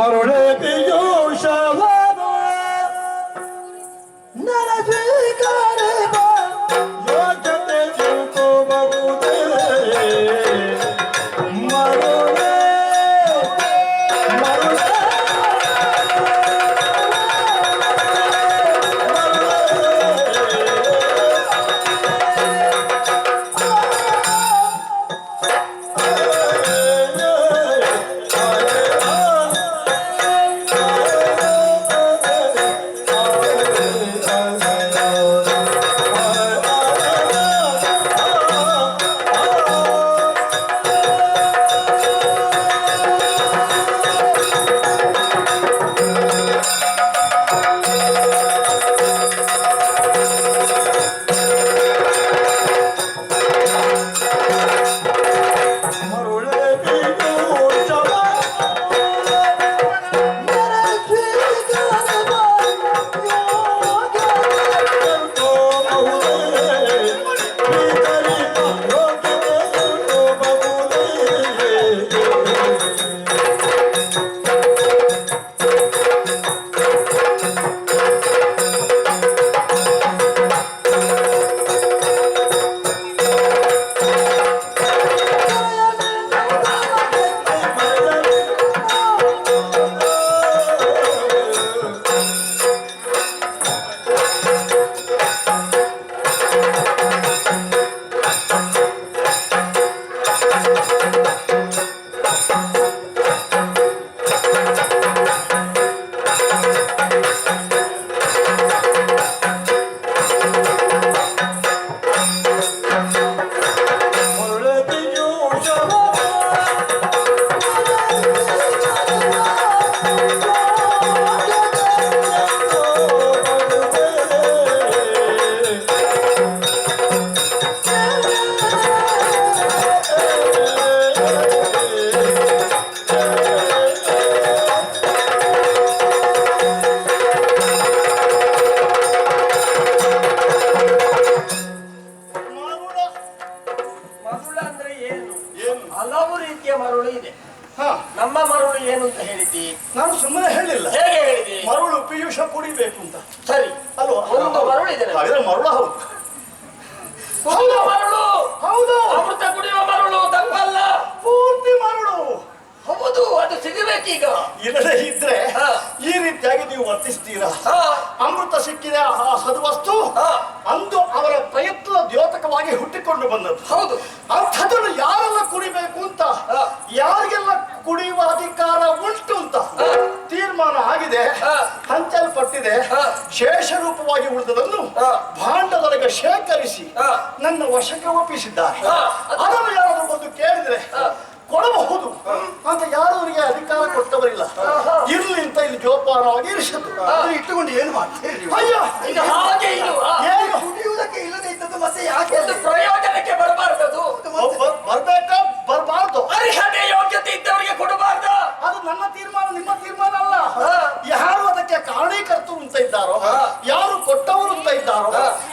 ಮರುಳೆ ಪಿಯೂಷವಾದ ಯೋಗ್ಯತೆ ತಿಳ್ಕೋಬಹುದೇ ಮರುಳೆ ಮರುಳೆ ಹಲವು ರೀತಿಯ ಮರಳು ಇದೆ. ನಮ್ಮ ಮರಳು ಏನು ಅಂತ ಹೇಳಿದ್ದಿ? ನಾನು ಸುಮ್ಮನೆ ಹೇಳಿಲ್ಲ. ಹೇಗೆ ಹೇಳಿದಿ? ಮರಳು ಪಿಯೂಷ ಕುಡಿಬೇಕು ಅಂತ. ಸರಿ ಅಲ್ವಾ? ಒಂದು ಮರಳು ಇದೆ. ಮರಳು ಹೌದು. ಹೌದು ಮರಳು. ಹೌದು. ಅಮೃತ ಕುಡಿಯುವ ಮರಳು ತಪ್ಪಲ್ಲ. ಪೂರ್ತಿ ಮರಳು. ಹೌದು, ಅದು ಸಿಗಬೇಕೀಗ. ಇಲ್ಲದೆ ಇದ್ರೆ ಈ ರೀತಿಯಾಗಿ ನೀವು ವರ್ತಿಸ್ತೀರಾ? ಅಮೃತ ಸಿಕ್ಕಿದೆ ಆ ಸದ್ವಸ್ತು ಅಂದು ಅವರ ಪ್ರಯತ್ನ ದ್ಯೋತಕವಾಗಿ ಹುಟ್ಟಿಕೊಂಡು ಬಂದದ್ದು. ಹೌದು. ಅಂಥದ್ದನ್ನು ಯಾರೆಲ್ಲ ಕುಡಿಬೇಕು ಅಂತ, ಯಾರಿಗೆಲ್ಲ ಕುಡಿಯುವ ಅಧಿಕಾರ ಉಂಟು ಅಂತ ತೀರ್ಮಾನ ಆಗಿದೆ, ಹಂಚಲ್ಪಟ್ಟಿದೆ. ಶೇಷ ರೂಪವಾಗಿ ಉಳಿದದನ್ನು ಭಾಂಡದೊಳಗೆ ಶೇಖರಿಸಿ ನನ್ನ ವಶಕ್ಕೆ ಒಪ್ಪಿಸಿದ್ದಾರೆ. ಅದನ್ನು ಯಾರಾದ್ರೂ ಬಂದು ಕೇಳಿದ್ರೆ ಕೊಡಬಹುದು ಅಂತ ಯಾರವರಿಗೆ ಅಧಿಕಾರ ಕೊಟ್ಟವರಿಲ್ಲ. ಇರ್ಲಿ ಅಂತ ಇಲ್ಲಿ ಜೋಪಾನವಾಗಿ ಇರಿಸಿದ್ದು. ಇಟ್ಟುಕೊಂಡು ಏನು ಮಾಡ್ತೀರಿ? ಅಯ್ಯೋ, ಏನು ಕುಡಿಯುವುದಕ್ಕೆ ಇಲ್ಲದೆ ಇದ್ದದ್ದು ಮತ್ತೆ ಯಾಕೆ ಪ್ರಯೋಜನಕ್ಕೆ ಬರಬಾರ್ದು? ಬರ್ಬೇಕಾ ಬರಬಾರ್ದು? ಅರ್ಹತೆ ಯೋಗ್ಯತೆ ಇದ್ದವರಿಗೆ ಕೊಡಬಾರ್ದು. ಅದು ನನ್ನ ತೀರ್ಮಾನ, ನಿಮ್ಮ ತೀರ್ಮಾನ ಅಲ್ಲ. ಯಾರು ಅದಕ್ಕೆ ಕಾರಣೀಕರ್ತರು ಅಂತ ಇದ್ದಾರೋ, ಯಾರು ಕೊಟ್ಟವರು ಅಂತ ಇದ್ದಾರೋ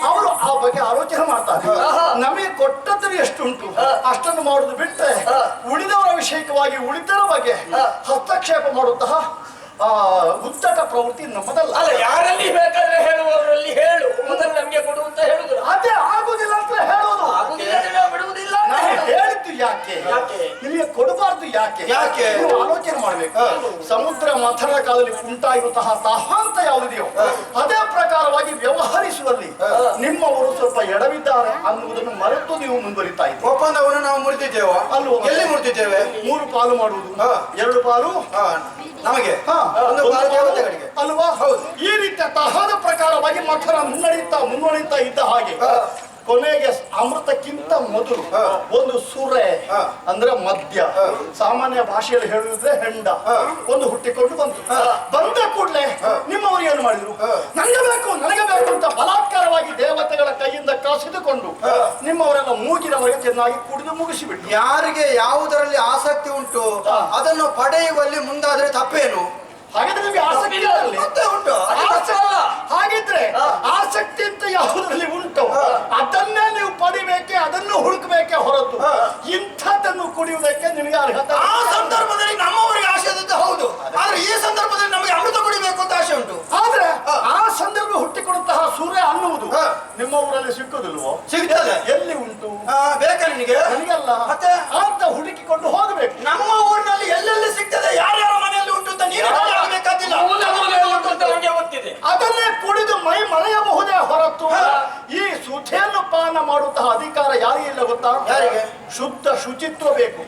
ಅವರು ಆ ಬಗ್ಗೆ ಆಲೋಚನೆ ಮಾಡ್ತಾರೆ. ನಮಗೆ ಕೊಟ್ಟದ್ದು ಎಷ್ಟುಂಟು ಅಷ್ಟನ್ನು ಮಾಡುದು ಬಿಟ್ಟರೆ ಉಳಿದವರ ವಿಷಯಕವಾಗಿ ಉಳಿದರ ಬಗ್ಗೆ ಹಸ್ತಕ್ಷೇಪ ಮಾಡುವಂತಹ ಉದ್ದಟ ಪ್ರವೃತ್ತಿ ನಮ್ಮದಲ್ಲ. ಅಲ್ಲ, ಯಾರಲ್ಲಿ ಬೇಕಾದ್ರೆ ಹೇಳುವವರಲ್ಲಿ ಹೇಳು, ಮೊದಲು ನಮ್ಗೆ ಕೊಡು ಅಂತ ಹೇಳುದು. ಅದೇ ಆಗುದಿಲ್ಲ ಅಂತ ಹೇಳೋದು. ಬಿಡುವುದಿಲ್ಲ. ಹೇಳಿದ್ದು ಯಾಕೆ? ನಿಮಗೆ ಕೊಡಬಾರ್ದು ಯಾಕೆ? ನೀವು ಆಲೋಚನೆ ಮಾಡ್ಬೇಕು. ಸಮುದ್ರ ಮಥನ ಕಾಲದಲ್ಲಿ ಉಂಟಾಗಿರುವಂತಹ ತಾಹಾಂತ ಯಾವುದಿದೆಯೋ ಅದೇ ಪ್ರಕಾರವಾಗಿ ವ್ಯವಹರಿಸುವಲ್ಲಿ ನಿಮ್ಮವರು ಸ್ವಲ್ಪ ಎಡವಿದ್ದಾರೆ ಅನ್ನುವುದನ್ನು ಮರೆತು ನೀವು ಮುಂದುವರಿತಾ ಇದ್ದೀರಿ. ಒಪ್ಪಂದವನ್ನು ನಾವು ಮುರಿದಿದ್ದೇವೆ ಅಲ್ವ? ಎಲ್ಲಿ ಮುರಿದಿದ್ದೇವೆ? 3 ಪಾಲು ಮಾಡುವುದು, 2 ಪಾಲು ನಮಗೆ, ಅಲ್ವಾ? ಹೌದು. ಈ ರೀತಿಯ ತರಹದ ಪ್ರಕಾರವಾಗಿ ಮಥನ ಮುನ್ನಡೆಯುತ್ತಾ ಇದ್ದ ಹಾಗೆ ಕೊನೆಗೆ ಅಮೃತಕ್ಕಿಂತ ಮೊದಲು ಒಂದು ಸುರೆ ಅಂದ್ರೆ ಮದ್ಯ, ಸಾಮಾನ್ಯ ಭಾಷೆಯಲ್ಲಿ ಹೇಳುವುದ್ರೆ ಹೆಂಡ, ಒಂದು ಹುಟ್ಟಿಕೊಂಡು ಬಂದ ಕೂಡಲೇ ನಿಮ್ಮವರು ಏನು ಮಾಡಿದ್ರು? ನನಗೆ ಬೇಕು ಅಂತ ಬಲಾತ್ಕಾರವಾಗಿ ದೇವತೆಗಳ ಕೈಯಿಂದ ಕಸಿದುಕೊಂಡು ನಿಮ್ಮವರೆಲ್ಲ ಮೂಗಿನವರಿಗೆ ಚೆನ್ನಾಗಿ ಕುಡಿದು ಮುಗಿಸಿಬಿಟ್ಟು. ಯಾರಿಗೆ ಯಾವುದರಲ್ಲಿ ಆಸಕ್ತಿ ಉಂಟು ಅದನ್ನು ಪಡೆಯುವಲ್ಲಿ ಮುಂದಾದ್ರೆ ತಪ್ಪೇನು? ಹಾಗಿದ್ರೆ ನಿಮಗೆ ಆಸಕ್ತಿ ಉಂಟು. ಹಾಗಿದ್ರೆ ಆಸಕ್ತಿ ಅಂತ ಯಾವುದರಲ್ಲಿ ಉಂಟು ಅದನ್ನೇ ನೀವು ಪಡಿಬೇಕೆ, ಅದನ್ನು ಹುಡುಕಬೇಕೆ ಹೊರತು ಇಂಥದ್ದನ್ನು ಕುಡಿಯುವುದಕ್ಕೆ ನಿಮಗೆ ಅರ್ಹತೆ. ಆ ಸಂದರ್ಭದಲ್ಲಿ ನಮ್ಮವರಿಗೆ ಆಸೆ ಇದ್ದದ್ದು ಹೌದು, ಆದ್ರೆ ಈ ನಿಮ್ಮ ಊರಲ್ಲಿ ಸಿಕ್ಕುದಿಲ್ವೋ? ಸಿಗ್ತದೆ. ಎಲ್ಲಿ ಉಂಟು? ಬೇಕಾ ನಿನಗೆ? ನನಗಲ್ಲ, ಮತ್ತೆ ಅಂತ ಹುಡುಕಿಕೊಂಡು ಹೋಗಬೇಕು. ನಮ್ಮ ಊರಿನಲ್ಲಿ ಎಲ್ಲೆಲ್ಲಿ ಸಿಗ್ತದೆ, ಯಾರ್ಯಾರ ಮನೆಯಲ್ಲಿ ಉಂಟು ಅಂತ ನೀನು ಬೇಕಾದಿಲ್ಲ. ಗೊತ್ತಿದೆ. ಅದನ್ನೇ ಕುಡಿದು ಮೈ ಮರೆಯಬಹುದೇ ಹೊರತು ಈ ಸುಥೆಯನ್ನು ಪಾನ ಮಾಡುವಂತಹ ಅಧಿಕಾರ ಯಾರಿಗಿಲ್ಲ ಗೊತ್ತಾ? ಯಾರಿಗೆ? ಶುದ್ಧ ಶುಚಿತ್ವ ಬೇಕು.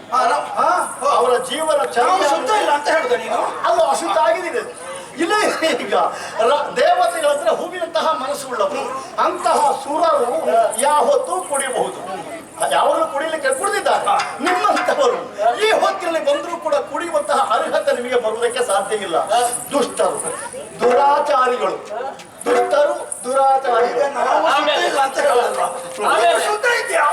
ಅವರ ಜೀವನ ಶುದ್ಧ ಇಲ್ಲ ಅಂತ ಹೇಳುದ ನೀನು? ಅಲ್ಲ, ಅಶುದ್ಧ ಆಗಿದೆ. ಇಲ್ಲ, ಈಗ ದೇವತೆಗಳ ಹತ್ರ ಹೂವಿನಂತಹ ಮನಸ್ಸುಳ್ಳವರು, ಅಂತಹ ಸುರರು ಯಾವತ್ತೂ ಕುಡಿಯಬಹುದು. ಯಾವಾಗಲೂ ಕುಡಿಯಲಿಕ್ಕೆ ಕುಡಿದಿದ್ದಾರೆ. ನಿಮ್ಮಂತವರು ಈ ಹೊತ್ತಿನಲ್ಲಿ ಬಂದರೂ ಕೂಡ ಕುಡಿಯುವಂತಹ ಅರ್ಹತೆ ನಿಮಗೆ ಬರುವುದಕ್ಕೆ ಸಾಧ್ಯ ಇಲ್ಲ. ದುಷ್ಟರು, ದುರಾಚಾರಿಗಳು, ದುಷ್ಟರು, ದುರಾಚಾರಿಗಳು. ಇಲ್ಲ ಅಂತ ಹೇಳಲ್ಲ. ಶುದ್ಧ ಇದೆಯಾ?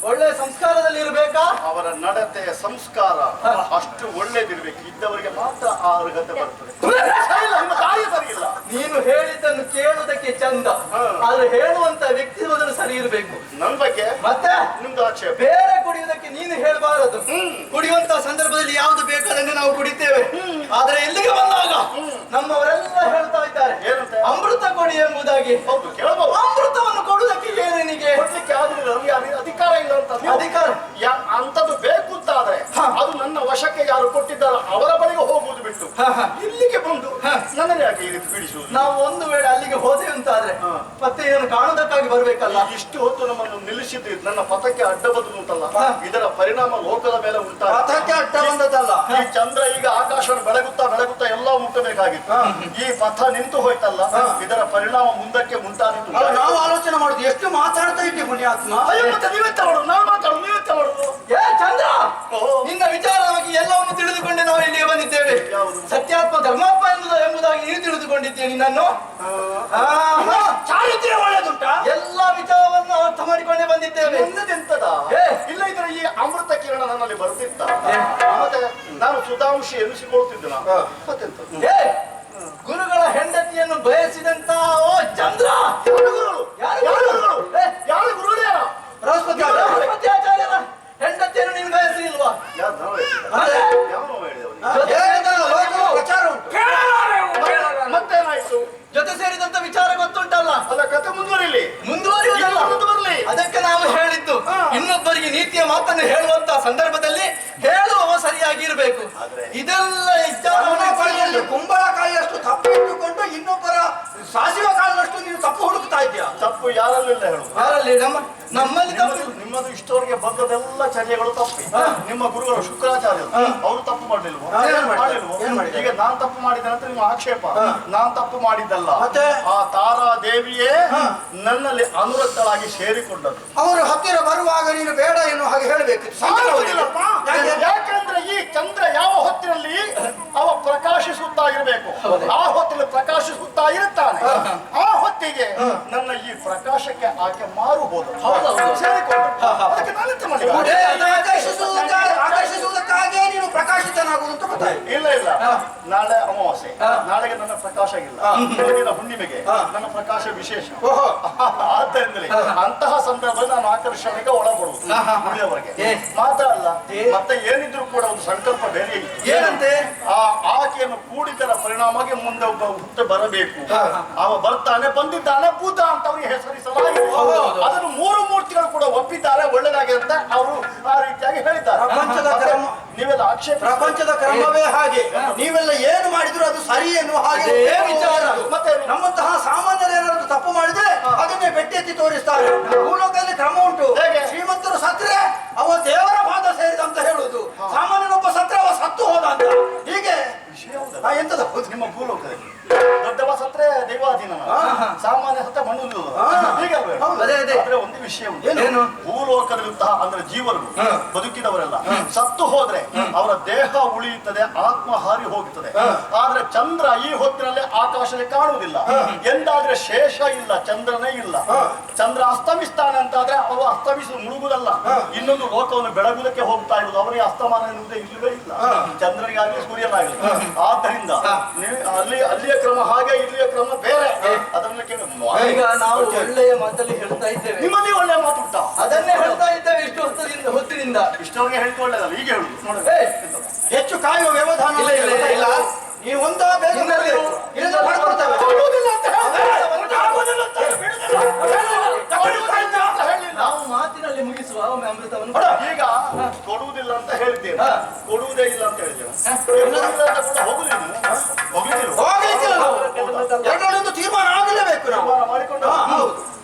ಒಳ್ಳೆ ಸಂಸ್ಕಾರದಲ್ಲಿ ಇರಬೇಕಾ? ಅವರ ನಡತೆ ಸಂಸ್ಕಾರ ಅಷ್ಟು ಒಳ್ಳೇದಿರ್ಬೇಕು. ಇದ್ದವರಿಗೆ ಮಾತ್ರ ಆ ಅರ್ಹತೆ ಬರ್ತದೆ. ನಿಮ್ಮ ತಾಯಿ ಸರಿ ಇಲ್ಲ. ನೀನು ಹೇಳಿದ್ದನ್ನು ಕೇಳುವುದಕ್ಕೆ ಚಂದ, ಆದ್ರೆ ಹೇಳುವಂತ ವ್ಯಕ್ತಿ ಮೊದಲು ಸರಿ ಇರಬೇಕು. ನನ್ ಬಗ್ಗೆ ಮತ್ತೆ ನಿಮ್ದು ಆಕ್ಷೇಪ. ಬೇರೆ ಕುಡಿಯುವುದಕ್ಕೆ ನೀನು ಹೇಳಬಾರದು. ಕುಡಿಯುವಂತ ಸಂದರ್ಭದಲ್ಲಿ ಯಾವುದು ಬೇಕಾದಂಗೆ ನಾವು ಕುಡಿತೇವೆ. ಆದ್ರೆ ಇಲ್ಲಿಗೆ ಬಂದಾಗ ನಮ್ಮವರೆಲ್ಲ ಹೇಳ್ತಾ ಇದ್ದಾರೆ, ಏನಂತೆ? ಅಮೃತ ಕೊಡಿ ಎಂಬುದಾಗಿ. ಹೌದು, ಕೇಳಬಹುದು. ಅಮೃತವನ್ನು ಕೊಡುವುದಕ್ಕೆ ಏನಿಗೆ ಕೊಡ್ಲಿಕ್ಕೆ ಆಗುದಿಲ್ಲ, ನಮಗೆ ಅಧಿಕಾರ ಇಲ್ಲ ಅಂತ. ಅಧಿಕಾರ ಅಂತದ್ದು ಬೇಕು ಅಂತ ಆದ್ರೆ ಅದು ನನ್ನ ವಶಕ್ಕೆ ಯಾರು ಕೊಟ್ಟಿದ್ದಾರೋ ಅವರ ಬಳಿಗೆ ಹೋಗುವುದು ಬಿಟ್ಟು ಇಲ್ಲಿಗೆ ಬಂದು ನನ್ನನ್ನು ಯಾಕೆ ಈ ರೀತಿ ಪೀಡಿಸುವುದು? ನಾವು ಒಂದು ವೇಳೆ ಅಲ್ಲಿಗೆ ಹೋದೆ ಅಂತಾದ್ರೆ ಮತ್ತೆ ಇದನ್ನು ಕಾಣುವುದಕ್ಕಾಗಿ ಬರ್ಬೇಕಲ್ಲ. ಇಷ್ಟು ಹೊತ್ತು ನಮ್ಮನ್ನು ನಿಲ್ಲಿಸಿದ್ದು ನನ್ನ ಪಥಕ್ಕೆ ಅಡ್ಡ ಬದುಕು ಉಂಟಲ್ಲ, ಇದರ ಪರಿಣಾಮ ಲೋಕದ ಮೇಲೆ ಉಂಟಾ? ಪಥಕ್ಕೆ ಅಡ್ಡ ಬಂದದಲ್ಲ, ಈ ಚಂದ್ರ ಈಗ ಆಕಾಶವನ್ನು ಬೆಳಗುತ್ತಾ ಬೆಳಗುತ್ತಾ ಎಲ್ಲ ಮುಟ್ಟಬೇಕಾಗಿತ್ತು. ಈ ಪಥ ನಿಂತು ಹೋಯ್ತಲ್ಲ, ಇದರ ಪರಿಣಾಮ ಮುಂದಕ್ಕೆ ಮುಂಟಾಗಿತ್ತು. ನಾವು ಆಲೋಚನೆ ಮಾಡುದು ಎಷ್ಟು ಮಾತಾಡ್ತಾ ಇದ್ದೀವಿ ಪುಣ್ಯಾತ್ಮ. ಅಯ್ಯೋ, ಮತ್ತೆ ನೀವೆತ್ತ ಮಾಡುದು? ನಾವು ಮಾತಾಡುದು, ನೀವೆತ್ತ ಮಾಡುದು? ಏ ಚಂದ್ರ, ನಿನ್ನ ವಿಚಾರವಾಗಿ ಎಲ್ಲವನ್ನು ತಿಳಿದುಕೊಂಡೆ ನಾವು ಇಲ್ಲಿಗೆ ಬಂದಿದ್ದೇವೆ. ಸತ್ಯಾತ್ಮ ಧರ್ಮಾತ್ಮ ಎಂಬುದಾಗಿ ನೀನು ತಿಳಿದುಕೊಂಡಿದ್ದೇನೆ. ನಿನ್ನನ್ನು ಚಾರಿತ್ರ್ಯ ಒಳ್ಳೆದುಂಟ. ಎಲ್ಲ ವಿಚಾರವನ್ನು ಅರ್ಥ ಮಾಡಿಕೊಂಡೇ ಬಂದಿದ್ದೇವೆ. ಎಂತದ ಇಲ್ಲ, ಇದರ ಈ ಅಮೃತ ಕಿರಣ ನನ್ನಲ್ಲಿ ಬರ್ತಿತ್ತ. ಮತ್ತೆ ನಾನು ಸುಧಾಂಶಿ ಎನಿಸಿಕೊಳ್ತಿದ್ದನ. ಮತ್ತೆಂತ? ಗುರುಗಳ ಹೆಂಡತಿಯನ್ನು ಬಯಸಿದಂತ ಓ ಚಂದ್ರ, ಯಾರು ಗುರುಗಳೇ? ಬೃಹಸ್ಪತಿ ಆಚಾರ್ಯರ ಹೆಂಡತಿಯನ್ನು ನೀನು ಬಯಸಲಿಲ್ವಾ? ಮತ್ತೇನಾಯ್ತು? ಜೊತೆ ಸೇರಿದಂತ ವಿಚಾರ ಗೊತ್ತುಂಟಲ್ಲ. ಅಲ್ಲ, ಕತೆ ಮುಂದುವರಿಯುವುದಲ್ಲ, ಮುಂದುವರಿಯುವುದಲ್ಲ. ಅದಕ್ಕೆ ನಾವು ಹೇಳಿದ್ದು, ಇನ್ನೊಬ್ಬರಿಗೆ ನೀತಿಯ ಮಾತನ್ನು ಹೇಳುವಂತ ಸಂದರ್ಭದಲ್ಲಿ ಹೇಳುವವ ಸರಿಯಾಗಿರ್ಬೇಕು. ಇದೆಲ್ಲ ವಿಚಾರವನ್ನು ಕುಂಬಳಕಾಯಿಯಷ್ಟು ತಪ್ಪು ಇಟ್ಟುಕೊಂಡು ಇನ್ನೊಬ್ಬರ ಸಾಸಿವೆ ಕಾಳಿನಷ್ಟು ನೀನು ತಪ್ಪು ಹುಡುಕ್ತಾ ಇದ್ದೀಯ. ತಪ್ಪು ಯಾರಲ್ಲಿಲ್ಲ ಹೇಳುದು? ಯಾರಲ್ಲಿ? ನಮ್ಮಲ್ಲಿ ತಪ್ಪು. ನಿಮ್ಮದು ಇಷ್ಟವರೆಗೆ ಬಂದದೆಲ್ಲ ಚರ್ಯಗಳು ತಪ್ಪಿ. ನಿಮ್ಮ ಗುರುಗಳು ಶುಕ್ರಾಚಾರ್ಯರು ಅವರು ತಪ್ಪು ಮಾಡಲಿಲ್ವೋ? ಈಗ ನಾನ್ ತಪ್ಪು ಮಾಡಿದ ಅಂತ ನಿಮ್ಮ ಆಕ್ಷೇಪ. ನಾನ್ ತಪ್ಪು ಮಾಡಿದ್ದಲ್ಲ, ಆ ತಾರಾ ದೇವಿಯೇ ನನ್ನಲ್ಲಿ ಅನುರಕ್ತಳಾಗಿ ಸೇರಿಕೊಂಡದ್ದು. ಅವರು ಹತ್ತಿರ ಬರುವಾಗ ನೀನು ಬೇಡ ಎನ್ನುವ ಹಾಗೆ ಹೇಳಬೇಕು. ಯಾಕಂದ್ರೆ ಈ ಚಂದ್ರ ಯಾವ ಹೊತ್ತಿನಲ್ಲಿ ಅವ ಪ್ರಕಾಶಿಸುತ್ತಾ ಇರಬೇಕು, ಆ ಹೊತ್ತಿನಲ್ಲಿ ಪ್ರಕಾಶಿಸುತ್ತಾ ಇರುತ್ತಾನೆ. ಆ ಹೊತ್ತಿಗೆ ನನ್ನ ಈ ಪ್ರಕಾಶಕ್ಕೆ ಆಕೆ ಮಾರು ಹೋದ ಸೇರಿಕೊಂಡು. ಅದಕ್ಕೆ ನಾನೆಂತ ಮಾಡಿ ಆಕರ್ಷಿಸುವುದಕ್ಕಾಗಿ ನೀನು ಪ್ರಕಾಶಿತನಾಗುವುದು ತಾಯಿ. ಇಲ್ಲ ಇಲ್ಲ, ನಾಳೆ ಅಮಾವಾಸ್ಯೆ, ನಾಳೆಗೆ ನನ್ನ ಪ್ರಕಾಶ ಇಲ್ಲ, ಬೆಳಗಿನ ಹುಣ್ಣಿಮೆಗೆ ನನ್ನ ಪ್ರಕಾಶ ವಿಶೇಷ. ಆದ್ದರಿಂದಲೇ ಅಂತಹ ಸಂದರ್ಭದಲ್ಲಿ ನಾನು ಆಕರ್ಷಣೆಗೆ ಒಳಪಡುವುದು ಉಳಿದವರೆಗೆ ಮಾತ್ರ ಅಲ್ಲ. ಮತ್ತೆ ಏನಿದ್ರು ಕೂಡ ಒಂದು ಸಂಕಲ್ಪ ಬೇರೆ ಏನಂತೆ? ಆಕೆಯನ್ನು ಕೂಡಿದರ ಪರಿಣಾಮವಾಗಿ ಮುಂದೆ ಒಬ್ಬ ಹುಟ್ಟು ಬರಬೇಕು. ಅವ ಬರ್ತಾನೆ, ಬಂದಿದ್ದಾನೆ, ಬುದ್ಧ ಅಂತ ಅವರಿಗೆ ಹೆಸರಿಸಲಾಗಿದೆ. ಅದನ್ನು 3 ಮೂರ್ತಿಗಳು ಕೂಡ ಒಪ್ಪಿದ್ದಾರೆ, ಒಳ್ಳೆದಾಗಿದೆ ಅಂತ ಅವರು ಆ ರೀತಿಯಾಗಿ ಹೇಳಿದ್ದಾರೆ. ನೀವೆಲ್ಲ ಆಕ್ಷೇಪ, ಪ್ರಪಂಚದ ಕ್ರಮವೇ ಹಾಗೆ. ನೀವೆಲ್ಲ ಏನು ಮಾಡಿದ್ರು ಅದು ಸರಿ ಎನ್ನುವ ಹಾಗೆ ವಿಚಾರ. ಮತ್ತೆ ನಮ್ಮಂತಹ ಸಾಮಾನ್ಯರು ಏನಾದ್ರು ತಪ್ಪು ಮಾಡಿದ್ರೆ ಅದನ್ನೇ ಬೆಟ್ಟಿ ಎತ್ತಿ ತೋರಿಸ್ತಾರೆ. ಭೂಲೋಕದಲ್ಲಿ ಕ್ರಮ ಉಂಟು. ಶ್ರೀಮಂತರು ಸತ್ರೆ ಅವ ದೇವರ ಪಾದ ಸೇರಿದ ಅಂತ ಹೇಳುವುದು, ಸಾಮಾನ್ಯನೊಬ್ಬ ಸತ್ರೆ ಅವ ಸತ್ತು ಹೋದ ಅಂತ. ಹೀಗೆ ಎಂತದ ನಿಮ್ಮ ಭೂಲೋಕದಲ್ಲಿ ದೊಡ್ಡವ ಸತ್ರೆ ದೈವಾಧೀನ, ಸಾಮಾನ್ಯ ಸತ್ರೆ ಮಣ್ಣು. ಹೀಗೆ ಆದ್ರೆ ಒಂದು ವಿಷಯ ಏನು? ಭೂಲೋಕದಲ್ಲಿದ್ದ ಅಂದ್ರೆ ಜೀವರು ಬದುಕಿದವರೆಲ್ಲ ಸತ್ತು ಹೋದ್ರೆ ಅವರ ದೇಹ ಉಳಿಯುತ್ತದೆ, ಆತ್ಮ ಹಾರಿ ಹೋಗುತ್ತದೆ. ಆದ್ರೆ ಚಂದ್ರ ಈ ಹೊತ್ತಿನಲ್ಲಿ ಆಕಾಶದಲ್ಲಿ ಕಾಣುವುದಿಲ್ಲ. ಎಂದಾದ್ರೆ ಶೇಷ ಇಲ್ಲ, ಚಂದ್ರನೇ ಇಲ್ಲ. ಚಂದ್ರ ಅಸ್ತಮಿಸ್ತಾನೆ ಅಂತಾದ್ರೆ ಅವ ಅಸ್ತಮಿಸಿ ಮುಳುಗುದಲ್ಲ, ಇನ್ನೊಂದು ಲೋಕವನ್ನು ಬೆಳಗುವುದಕ್ಕೆ ಹೋಗ್ತಾ ಇರುವುದು. ಅವರಿಗೆ ಅಸ್ತಮಾನ ಎನ್ನುವುದೇ ಇಲ್ಲವೇ ಇಲ್ಲ, ಚಂದ್ರನಿಗಾಗಲಿ ಸೂರ್ಯನಾಗಲಿ. ಆದ್ದರಿಂದ ಅಲ್ಲಿಯ ಕ್ರಮ ಹಾಗೆ, ಇಲ್ಲಿಯ ಕ್ರಮ ಬೇರೆ. ಅದನ್ನ ಈಗ ನಾವು ಒಳ್ಳೆಯ ಮಾತಲ್ಲಿ ಹೇಳ್ತಾ ಇದ್ದೇವೆ, ನಿಮ್ಮಲ್ಲಿ ಒಳ್ಳೆಯ ಮಾತು ಉಂಟಾ? ಅದನ್ನೇ ಹೇಳ್ತಾ ಇದ್ದೇವೆ ಇಷ್ಟು ಹೊತ್ತಿನಿಂದ. ಇಷ್ಟವರಿಗೆ ಹೇಳ್ಕೊಳ್ಳೇದಲ್ಲ, ಈಗ ಹೇಳುದು ನೋಡಿ. ಹೆಚ್ಚು ಕಾಯುವ ವ್ಯವಧಾನ ಇಲ್ಲ. ನೀವು ಒಂದ ಬೇಗ ಮಾಡ್ಕೊಡ್ತೇವೆ. ನಾವು ಮಾತಿನಲ್ಲಿ ಮುಗಿಸುವ ಅಮೃತವನ್ನು ಈಗ ಕೊಡುವುದಿಲ್ಲ ಅಂತ ಹೇಳ್ತೇವೆ, ಕೊಡುವುದೇ ಇಲ್ಲ ಅಂತ ಹೇಳ್ತೇವೆ. ಎರಡರಲ್ಲೊಂದು ತೀರ್ಮಾನ ಆಗಲೇಬೇಕು. ನಾವು ಮಾಡಿಕೊಂಡು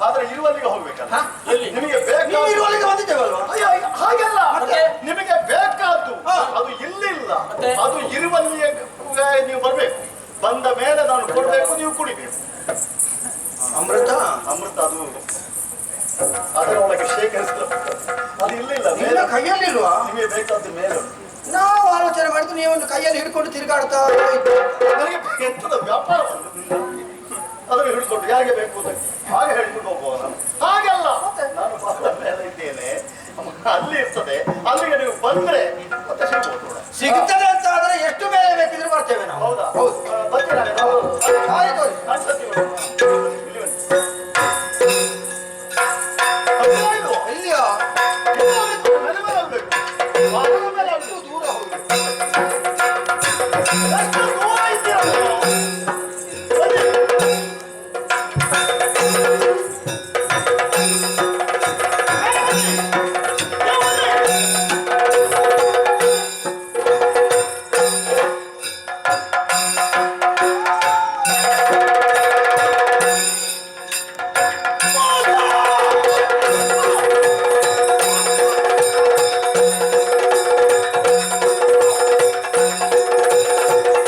ಆದ್ರೆ ಇರುವಲ್ಲಿಗೆ ಹೋಗ್ಬೇಕಲ್ಲ. ನಿಮಗೆ ಇರುವಲ್ಲಿಗೆ ಬಂದಿದ್ದೇವಲ್ವಾ? ಹಾಗೆಲ್ಲ ನಿಮಗೆ ಬೇಕಾದ್ದು ಅದು ಇಲ್ಲಿಲ್ಲ, ಅದು ಇರುವಲ್ಲಿಗೆ ನೀವು ಬರ್ಬೇಕು. ಬಂದ ಮೇಲೆ ನಾನು ಕೊಡ್ಬೇಕು, ನೀವು ಕುಡಿಬೇಕು. ಅಮೃತ ಅದು ಅದರೊಳಗೆ ಶೇಖರಿಸಲು ಅದು ಇಲ್ಲಿಲ್ಲ, ನಿನ್ನ ಕೈಯಲ್ಲಿಲ್ವಾ? ನಿಮಗೆ ಬೇಕಾದ ಮೇಲೆ ನಾವು ಆಲೋಚನೆ ಮಾಡಿದ್ದು ನೀವೊಂದು ಕೈಯಲ್ಲಿ ಹಿಡ್ಕೊಂಡು ತಿರುಗಾಡ್ತಾ ನನಗೆ ಎಂತದ ವ್ಯಾಪಾರ ಅದನ್ನು ಹಿಡ್ಕೊಂಡು ಯಾರಿಗೆ ಬೇಕು ಅಂತ ಹಾಗೆ ಹೇಳ್ಕೊಂಡು ಹೋಗುವ. ಹಾಗೆಲ್ಲ ನಾನು ಬಹಳ ಮೇಲೆ ಇದ್ದೇನೆ, ಅಲ್ಲಿ ಇರ್ತದೆ. ಅಲ್ಲಿಗೆ ನೀವು ಬಂದ್ರೆ ಮತ್ತೆ ಸಿಗ್ಬೋದು. ಸಿಗುತ್ತದೆ ಅಂತ ಆದ್ರೆ ಎಷ್ಟು ಮೇಲೆ ಬೇಕಿದ್ರೆ ಬರ್ತೇವೆ ನಾವು. ಹೌದಾ?